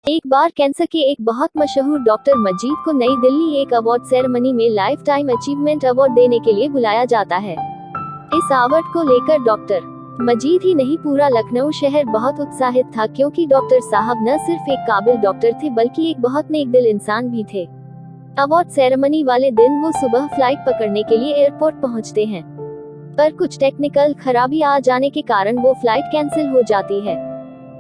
एक बार कैंसर के एक बहुत मशहूर डॉक्टर मजीद को नई दिल्ली एक अवार्ड सेरेमनी में लाइफ टाइम अचीवमेंट अवार्ड देने के लिए बुलाया जाता है। इस अवार्ड को लेकर डॉक्टर मजीद ही नहीं, पूरा लखनऊ शहर बहुत उत्साहित था, क्योंकि डॉक्टर साहब न सिर्फ एक काबिल डॉक्टर थे बल्कि एक बहुत नेक दिल इंसान भी थे। अवार्ड सेरेमनी वाले दिन वो सुबह फ्लाइट पकड़ने के लिए एयरपोर्ट पहुंचते हैं, पर कुछ टेक्निकल खराबी आ जाने के कारण वो फ्लाइट कैंसिल हो जाती है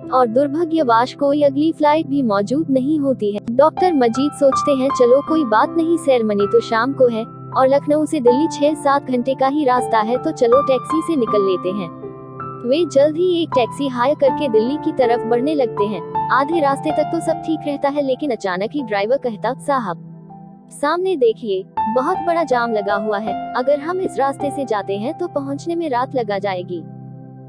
और दुर्भाग्यवश कोई अगली फ्लाइट भी मौजूद नहीं होती है। डॉक्टर मजीद सोचते हैं चलो कोई बात नहीं, सेरेमनी तो शाम को है और लखनऊ से दिल्ली 6-7 घंटे का ही रास्ता है, तो चलो टैक्सी से निकल लेते हैं। वे जल्द ही एक टैक्सी हायर करके दिल्ली की तरफ बढ़ने लगते हैं। आधे रास्ते तक तो सब ठीक रहता है, लेकिन अचानक ही ड्राइवर कहता, साहब सामने देखिए, बहुत बड़ा जाम लगा हुआ है, अगर हम इस रास्ते से जाते हैं तो पहुंचने में रात लगा जाएगी,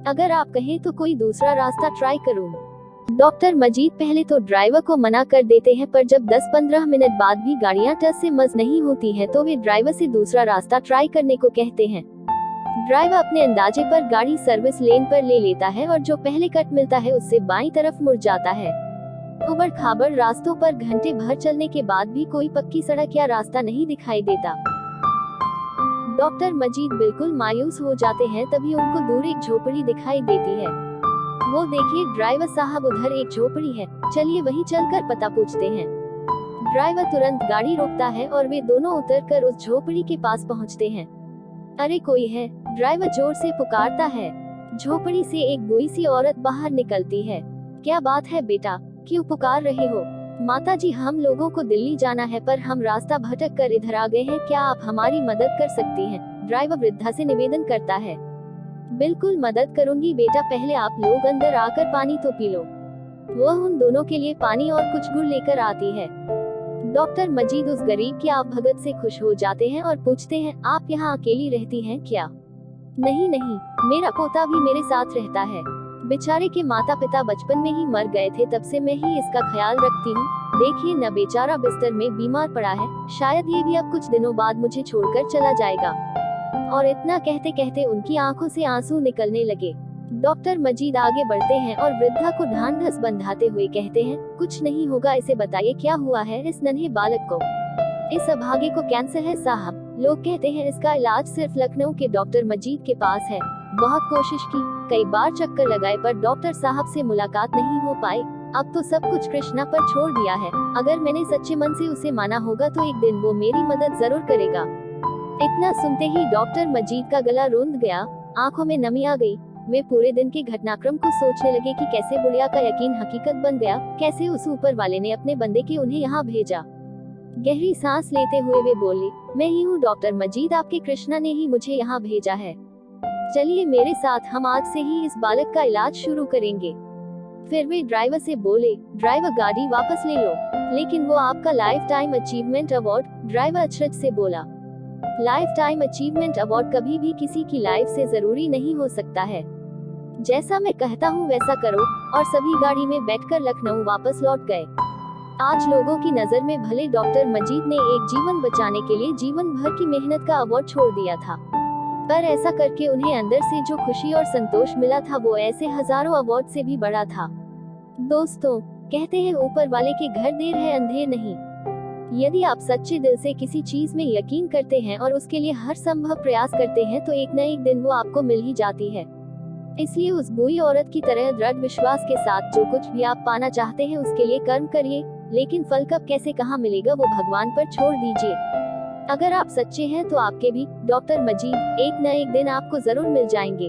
अगर आप कहें तो कोई दूसरा रास्ता ट्राई करूं। डॉक्टर मजीद पहले तो ड्राइवर को मना कर देते हैं, पर जब 10-15 मिनट बाद भी गाड़ियां टस से मस नहीं होती हैं, तो वे ड्राइवर से दूसरा रास्ता ट्राई करने को कहते हैं। ड्राइवर अपने अंदाजे पर गाड़ी सर्विस लेन पर ले लेता है और जो पहले कट मिलता है उससे बाईं तरफ मुड़ जाता है। उबड़ खाबड़ रास्तों पर घंटे भर चलने के बाद भी कोई पक्की सड़क या रास्ता नहीं दिखाई देता। डॉक्टर मजीद बिल्कुल मायूस हो जाते हैं, तभी उनको दूर एक झोपड़ी दिखाई देती है। वो देखिए ड्राइवर साहब, उधर एक झोपड़ी है, चलिए वहीं चलकर पता पूछते हैं। ड्राइवर तुरंत गाड़ी रोकता है और वे दोनों उतरकर उस झोपड़ी के पास पहुंचते हैं। अरे कोई है, ड्राइवर जोर से पुकारता है। झोपड़ी से एक बूढ़ी सी औरत बाहर निकलती है। क्या बात है बेटा, क्यों पुकार रहे हो? माता जी, हम लोगों को दिल्ली जाना है, पर हम रास्ता भटक कर इधर आ गए हैं, क्या आप हमारी मदद कर सकती हैं? ड्राइवर वृद्धा से निवेदन करता है। बिल्कुल मदद करूंगी बेटा, पहले आप लोग अंदर आकर पानी तो पी लो। वह उन दोनों के लिए पानी और कुछ गुड़ लेकर आती है। डॉक्टर मजीद उस गरीब की आवभगत से खुश हो जाते हैं और पूछते हैं, आप यहाँ अकेली रहती हैं क्या? नहीं नहीं, मेरा पोता भी मेरे साथ रहता है। बेचारे के माता पिता बचपन में ही मर गए थे, तब से मैं ही इसका ख्याल रखती हूँ। देखिए न, बेचारा बिस्तर में बीमार पड़ा है, शायद ये भी अब कुछ दिनों बाद मुझे छोड़कर चला जाएगा। और इतना कहते कहते उनकी आंखों से आंसू निकलने लगे। डॉक्टर मजीद आगे बढ़ते हैं और वृद्धा को ढांढस बंधाते हुए कहते हैं, कुछ नहीं होगा, इसे बताइए क्या हुआ है इस नन्हे बालक को? इस अभागे को कैंसर है साहब, लोग कहते हैं इसका इलाज सिर्फ लखनऊ के डॉक्टर मजीद के पास है। बहुत कोशिश की, कई बार चक्कर लगाए, पर डॉक्टर साहब से मुलाकात नहीं हो पाई। अब तो सब कुछ कृष्णा पर छोड़ दिया है, अगर मैंने सच्चे मन से उसे माना होगा तो एक दिन वो मेरी मदद जरूर करेगा। इतना सुनते ही डॉक्टर मजीद का गला रूंध गया, आंखों में नमी आ गई। वे पूरे दिन के घटनाक्रम को सोचने लगे कि कैसे बुढ़िया का यकीन हकीकत बन गया, कैसे उस ऊपर वाले ने अपने बंदे के उन्हें यहाँ भेजा। गहरी सांस लेते हुए वे बोले, मैं ही हूँ डॉक्टर मजीद, आपके कृष्णा ने ही मुझे यहाँ भेजा है। चलिए मेरे साथ, हम आज से ही इस बालक का इलाज शुरू करेंगे। फिर वे ड्राइवर से बोले, ड्राइवर गाड़ी वापस ले लो। लेकिन वो आपका life time achievement award, driver अचरज से बोला। लाइफ टाइम अचीवमेंट अवार्ड कभी भी किसी की लाइफ से जरूरी नहीं हो सकता है। जैसा मैं कहता हूँ वैसा करो। और सभी गाड़ी में बैठकर लखनऊ वापस लौट गए। आज लोगों की नजर में भले डॉक्टर मजीद ने एक जीवन बचाने के लिए जीवन भर की मेहनत का अवार्ड छोड़ दिया था, पर ऐसा करके उन्हें अंदर से जो खुशी और संतोष मिला था वो ऐसे हजारों अवार्ड से भी बड़ा था। दोस्तों, कहते हैं ऊपर वाले के घर देर है अंधेर नहीं। यदि आप सच्चे दिल से किसी चीज में यकीन करते हैं और उसके लिए हर संभव प्रयास करते हैं, तो एक न एक दिन वो आपको मिल ही जाती है। इसलिए उस बूढ़ी औरत की तरह दृढ़ विश्वास के साथ जो कुछ भी आप पाना चाहते हैं उसके लिए कर्म करिए, लेकिन फल कब कैसे कहाँ मिलेगा वो भगवान पर छोड़ दीजिए। अगर आप सच्चे हैं तो आपके भी डॉक्टर मजीद एक न एक दिन आपको जरूर मिल जाएंगे।